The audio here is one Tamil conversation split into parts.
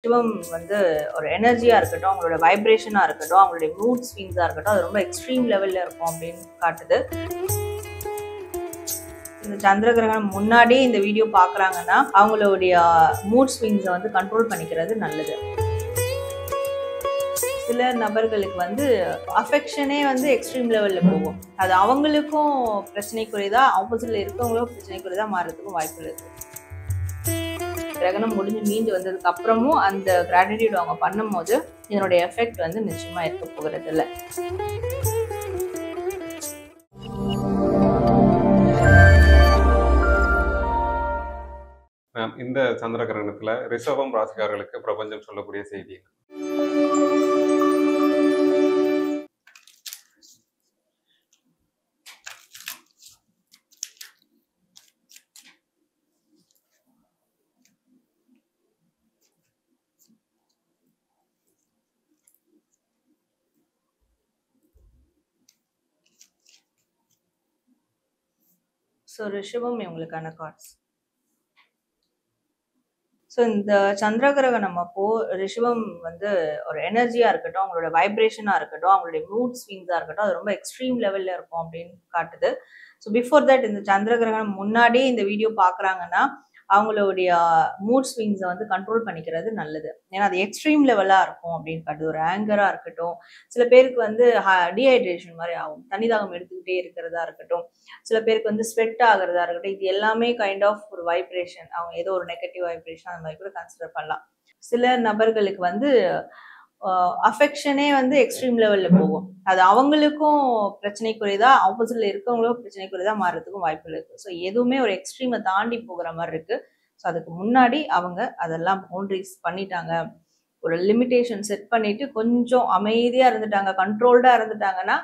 ரிஷபம் வந்து ஒரு எனர்ஜியா இருக்கட்டும், அவங்களோட வைப்ரேஷனா இருக்கட்டும், அவங்களுடைய மூட் ஸ்விங்ஸா இருக்கட்டும், அது ரொம்ப எக்ஸ்ட்ரீம் லெவல்ல இருக்கும் அப்படின்னு காட்டுது. இந்த சந்திர கிரகணம் முன்னாடி இந்த வீடியோ பாக்குறாங்கன்னா அவங்களுடைய மூட் ஸ்விங்ஸை வந்து கண்ட்ரோல் பண்ணிக்கிறது நல்லது. சில நபர்களுக்கு வந்து அஃபெக்ஷனே வந்து எக்ஸ்ட்ரீம் லெவல்ல போகும். அது அவங்களுக்கும் பிரச்சனைக்குரியதா, ஆப்போசிட்ல இருக்கவங்களும் பிரச்சனைக்குரியதா மாறதுக்கும் வாய்ப்பு இருக்கு. கிரகணம் முடிஞ்சு மீண்டு வந்ததுக்கு அப்புறமும் அந்த கிராட்டிடியூட் அவங்க பண்ணும்போது இதனுடைய எஃபெக்ட் வந்து நிச்சயமா இருக்க போகிறது இல்லை. இந்த சந்திர கிரகணத்துல ரிஷபம் ராசிக்காரர்களுக்கு பிரபஞ்சம் சொல்லக்கூடிய செய்தி. ஸோ ரிஷபம் இவங்களுக்கான கார்ட்ஸ். ஸோ இந்த சந்திர கிரகணம் அப்போ ரிஷபம் வந்து ஒரு எனர்ஜியா இருக்கட்டும், அவங்களோட வைப்ரேஷனா இருக்கட்டும், அவங்களுடைய மூட் ஸ்விங்ஸா இருக்கட்டும், அது ரொம்ப எக்ஸ்ட்ரீம் லெவல்ல இருக்கும் அப்படின்னு காட்டுது. ஸோ பிஃபோர் தட் இந்த சந்திர கிரகணம் முன்னாடி இந்த வீடியோ பாக்குறாங்கன்னா அவங்களுடைய மூட் ஸ்விங்ஸை வந்து கண்ட்ரோல் பண்ணிக்கிறது நல்லது. ஏன்னா அது எக்ஸ்ட்ரீம் லெவலா இருக்கும் அப்படின்னு காட்டுது. ஒரு ஆங்கரா இருக்கட்டும், சில பேருக்கு வந்து டீஹைட்ரேஷன் மாதிரி ஆகும், தண்ணி தாகம் எடுத்துக்கிட்டே இருக்கிறதா இருக்கட்டும், சில பேருக்கு வந்து ஸ்வெட் ஆகுறதா இருக்கட்டும், இது எல்லாமே கைண்ட் ஆஃப் ஒரு வைப்ரேஷன். அவங்க ஏதோ ஒரு நெகட்டிவ் வைப்ரேஷன் அந்த மாதிரி கூட கன்சிடர் பண்ணலாம். சில நபர்களுக்கு வந்து அஃபெக்ஷனே வந்து எக்ஸ்ட்ரீம் லெவல்ல போகும். அது அவங்களுக்கும் பிரச்சனைக்குரியதா, ஆப்போசிட்ல இருக்கவங்களும் பிரச்சனைக்குரியதா மாறதுக்கும் வாய்ப்பு இருக்கு. ஸோ எதுவுமே ஒரு எக்ஸ்ட்ரீமை தாண்டி போகிற மாதிரி இருக்கு. ஸோ அதுக்கு முன்னாடி அவங்க அதெல்லாம் பவுண்டரிஸ் பண்ணிட்டாங்க, ஒரு லிமிட்டேஷன் செட் பண்ணிட்டு கொஞ்சம் அமைதியா இருந்துட்டாங்க, கண்ட்ரோல்டா இருந்துட்டாங்கன்னா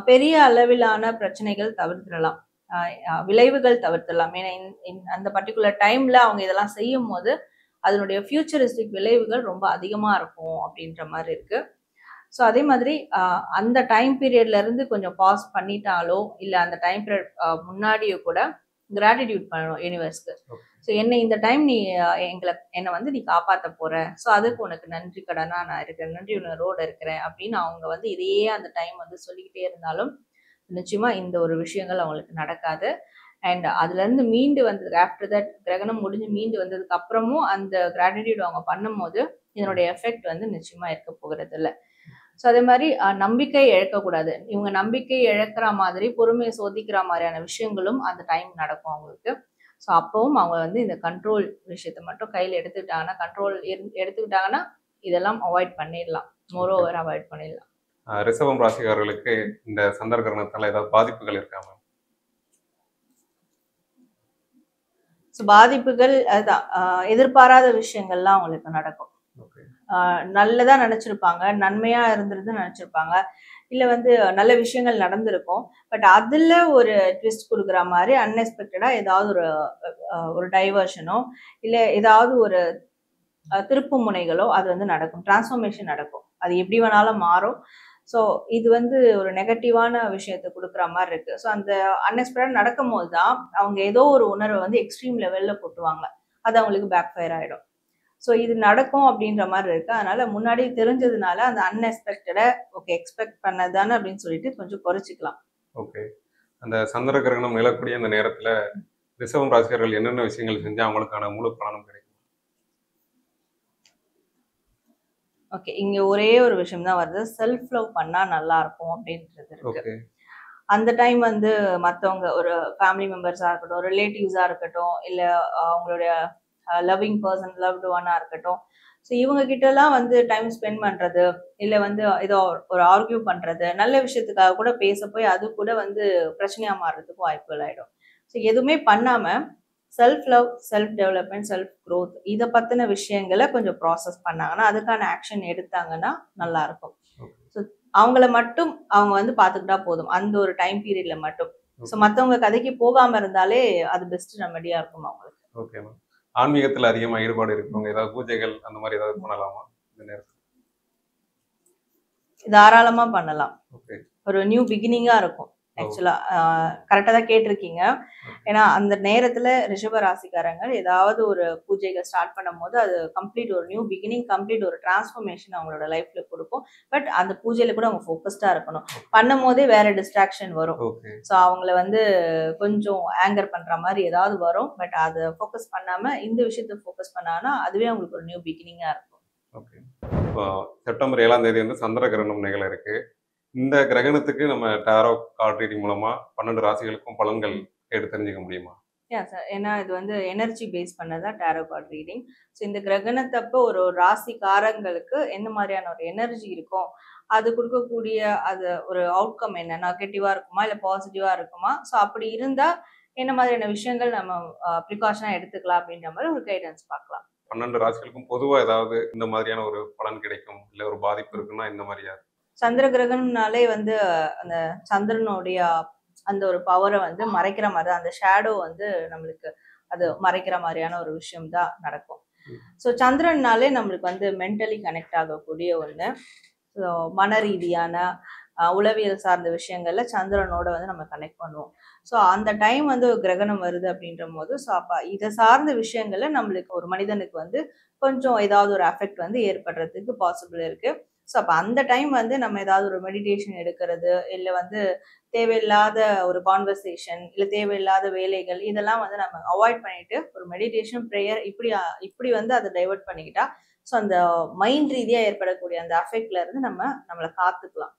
பெரிய அளவிலான பிரச்சனைகள் தவிர்த்திடலாம், விளைவுகள் தவிர்த்திடலாம். ஏன்னா அந்த பர்டிகுலர் டைம்ல அவங்க இதெல்லாம் செய்யும் போது அதனுடைய ஃபியூச்சரிஸ்டிக் விளைவுகள் ரொம்ப அதிகமா இருக்கும் அப்படின்ற மாதிரி இருக்கு. ஸோ அதே மாதிரி அந்த டைம் பீரியட்ல இருந்து கொஞ்சம் பாஸ் பண்ணிட்டாலோ இல்லை அந்த டைம் பீரியட் முன்னாடியோ கூட கிராட்டிடியூட் பண்ணணும் யூனிவர்ஸ்க்கு. ஸோ இந்த டைம் நீ என்னை வந்து நீ காப்பாற்ற போற, ஸோ அதுக்கு உனக்கு நன்றி கடனா நான் இருக்கிறேன், நன்றி உணர்வோடு இருக்கிறேன் அப்படின்னு அவங்க வந்து இதையே அந்த டைம் வந்து சொல்லிக்கிட்டே இருந்தாலும் நிச்சயமா இந்த ஒரு விஷயங்கள் அவங்களுக்கு நடக்காது. அண்ட் அதுல இருந்து மீண்டு வந்தது ஆஃப்டர் தட் கிரகணம் முடிஞ்சு மீண்டு வந்ததுக்கு அப்புறமும் அந்த கிராட்டிடியூட் அவங்க பண்ணும் போது இதனுடைய எஃபெக்ட் வந்து நிச்சயமா இருக்க போகிறது இல்லை. ஸோ அதே மாதிரி நம்பிக்கை இழக்கக்கூடாது. இவங்க நம்பிக்கை இழக்கிற மாதிரி, பொறுமையை சோதிக்கிற மாதிரியான விஷயங்களும் அந்த டைம் நடக்கும் அவங்களுக்கு. ஸோ அப்பவும் அவங்க வந்து இந்த கண்ட்ரோல் விஷயத்தை மட்டும் கையில் எடுத்துக்கிட்டாங்கன்னா இதெல்லாம் அவாய்ட் பண்ணிடலாம், மோரோவர் அவாய்ட் பண்ணிடலாம். ரிஷபம் ராசிக்காரர்களுக்கு இந்த சந்திர கிரகணத்தால ஏதாவது பாதிப்புகள் இருக்காம? பாதிப்புகள் அதுதான், எதிர்பாராத விஷயங்கள்லாம் அவங்களுக்கு நடக்கும். நல்லதா நினைச்சிருப்பாங்க, நன்மையா இருந்திருந்து நினைச்சிருப்பாங்க, இல்ல வந்து நல்ல விஷயங்கள் நடந்திருக்கும். பட் அதுல ஒரு ட்விஸ்ட் கொடுக்குற மாதிரி அன்எக்ஸ்பெக்டடா ஏதாவது ஒரு டைவர்ஷனோ இல்ல ஏதாவது ஒரு திருப்பு முனைகளோ அது வந்து நடக்கும், டிரான்ஸ்ஃபர்மேஷன் நடக்கும். அது எப்படி வேணாலும் மாறும். ஸோ இது வந்து ஒரு நெகட்டிவான விஷயத்தை கொடுக்குற மாதிரி இருக்கு. ஸோ அந்த அன்எக்ஸ்பெக்டட் நடக்கும் போது தான் அவங்க ஏதோ ஒரு உணர்வை வந்து எக்ஸ்ட்ரீம் லெவல்ல கொட்டுவாங்க, அது அவங்களுக்கு பேக் ஃபயர் ஆயிடும். ஸோ இது நடக்கும் அப்படின்ற மாதிரி இருக்கு. அதனால முன்னாடி தெரிஞ்சதுனால அந்த அன்எக்ஸ்பெக்டடை ஓகே எக்ஸ்பெக்ட் பண்ணதானே அப்படின்னு சொல்லிட்டு கொஞ்சம் குறைச்சிக்கலாம். ஓகே, அந்த சந்திர கிரகணம் நிலக்கூடிய அந்த நேரத்துல ரிஷபம் ராசிக்காரர்கள் என்னென்ன விஷயங்கள் செஞ்சா அவங்களுக்கான முழு பலனும் கிடைக்கும்? ஓகே, இங்க ஒரே ஒரு விஷயம் தான் வருது, செல்ஃப் லவ் பண்ணா நல்லா இருக்கும் அப்படின்றது இருக்கு. அந்த டைம் வந்து மற்றவங்க ஒரு ஃபேமிலி மெம்பர்ஸா இருக்கட்டும், ரிலேட்டிவ்ஸா இருக்கட்டும், இல்ல அவங்களுடைய லவ்விங் பர்சன், லவ்டு ஒன்னா இருக்கட்டும், ஸோ இவங்க கிட்டலாம் வந்து டைம் ஸ்பெண்ட் பண்றது, இல்லை வந்து ஏதோ ஒரு ஆர்கியூ பண்றது, நல்ல விஷயத்துக்காக கூட பேச போய் அது கூட வந்து பிரச்சனையா மாறுறதுக்கு வாய்ப்புகள் ஆயிடும். ஸோ எதுவுமே பண்ணாம self love, self development, self growth இதை பத்தின விஷயங்களை கொஞ்சம் ப்ராசஸ் பண்ணாங்கன்னா, அதுக்கான ஆக்ஷன் எடுத்தாங்கன்னா நல்லா இருக்கும். ஸோ அவங்கள மட்டும் அவங்க வந்து பார்த்துக்கிட்டா போதும் அந்த ஒரு டைம் பீரியட்ல மட்டும். ஸோ மற்றவங்க கதைக்கு போகாம இருந்தாலே அது பெஸ்ட் ரெமடியா இருக்கும் அவங்களுக்கு. ஓகே மேம், ஆன்மீகத்துல அதிகமா ஈடுபாடு இருக்கவங்க ஏதாவது பூஜைகள் அந்த மாதிரி ஏதாவது பண்ணலாமா இந்த நேரத்தில்? தாராளமா பண்ணலாம். ஓகே, ஒரு நியூ பிகினிங்கா இருக்கும். ஆக்சுவலா கரெக்டா தான் கேட்டிருக்கீங்க. ஏன்னா அந்த நேரத்துல ரிஷப ராசிக்காரங்க ஏதாவது ஒரு பூஜைகள் ஸ்டார்ட் பண்ணும்போது அது கம்ப்ளீட் ஒரு நியூ பிகினிங், கம்ப்ளீட் ஒரு டிரான்ஸ்ஃபர்மேஷன் அவங்களோட லைஃப்ல கொடுக்கும். பட் அந்த பூஜையில கூட அவங்க ஃபோக்கஸ்டா இருக்கணும். பண்ணும் போதே வேற டிஸ்ட்ராக்ஷன் வரும். ஸோ அவங்கள வந்து கொஞ்சம் ஆங்கர் பண்ற மாதிரி ஏதாவது வரும். பட் அதை ஃபோக்கஸ் பண்ணாம இந்த விஷயத்த ஃபோக்கஸ் பண்ணாங்கன்னா அதுவே அவங்களுக்கு ஒரு நியூ பிகினிங்கா இருக்கும். ஓகே. இப்போ செப்டம்பர் 7ஆம் தேதி வந்து சந்திர கிரகணம் நிகழ இருக்கு. இந்த கிரகணத்துக்கு நம்ம டாரோ கார்ட் ரீடிங் மூலமா 12 ராசிகளுக்கும் பலன்கள் கேட்டு தெரிஞ்சுக்க முடியுமா? சார். ஏன்னா இது வந்து எனர்ஜி பேஸ் பண்ணதா டாரோ கார்ட் ரீடிங். ஸோ இந்த கிரகணத்தப்போ ஒரு ராசிக்காரங்களுக்கு எந்த மாதிரியான ஒரு எனர்ஜி இருக்கும், அது கொடுக்கக்கூடிய அது ஒரு அவுட்கம் என்ன, நெகட்டிவா இருக்குமா இல்லை பாசிட்டிவா இருக்குமா, ஸோ அப்படி இருந்தா என்ன மாதிரியான விஷயங்கள் நம்ம ப்ரிகாஷனா எடுத்துக்கலாம் அப்படின்ற மாதிரி ஒரு கைடன்ஸ் பார்க்கலாம். 12 ராசிகளுக்கும் பொதுவா ஏதாவது இந்த மாதிரியான ஒரு பலன் கிடைக்கும் இல்ல ஒரு பாதிப்பு இருக்குன்னா இந்த மாதிரியா? சந்திர கிரகணம்னாலே வந்து அந்த சந்திரனுடைய அந்த ஒரு பவரை வந்து மறைக்கிற மாதிரி தான், அந்த ஷேடோ வந்து நம்மளுக்கு அது மறைக்கிற மாதிரியான ஒரு விஷயம் தான் நடக்கும். ஸோ சந்திரன்னாலே நம்மளுக்கு வந்து மென்டலி கனெக்ட் ஆகக்கூடிய ஒன்று. ஸோ மன ரீதியான உளவியல் சார்ந்த விஷயங்கள்ல சந்திரனோட வந்து நம்ம கனெக்ட் பண்ணுவோம். ஸோ அந்த டைம் வந்து ஒரு கிரகணம் வருது அப்படின்ற போது ஸோ அப்போ இதை சார்ந்த விஷயங்கள்ல நம்மளுக்கு ஒரு மனிதனுக்கு வந்து கொஞ்சம் ஏதாவது ஒரு அஃபெக்ட் வந்து ஏற்படுறதுக்கு பாசிபிள் இருக்கு. ஸோ அப்போ அந்த டைம் வந்து நம்ம ஏதாவது ஒரு மெடிடேஷன் எடுக்கிறது, இல்லை வந்து தேவையில்லாத ஒரு கான்வர்சேஷன், இல்லை தேவையில்லாத வேலைகள், இதெல்லாம் வந்து நம்ம அவாய்ட் பண்ணிட்டு ஒரு மெடிடேஷன், ப்ரேயர் இப்படி வந்து அதை டைவர்ட் பண்ணிக்கிட்டா ஸோ அந்த மைண்ட் ரீதியாக ஏற்படக்கூடிய அந்த அஃபெக்ட்ல இருந்து நம்மளை காத்துக்கலாம்.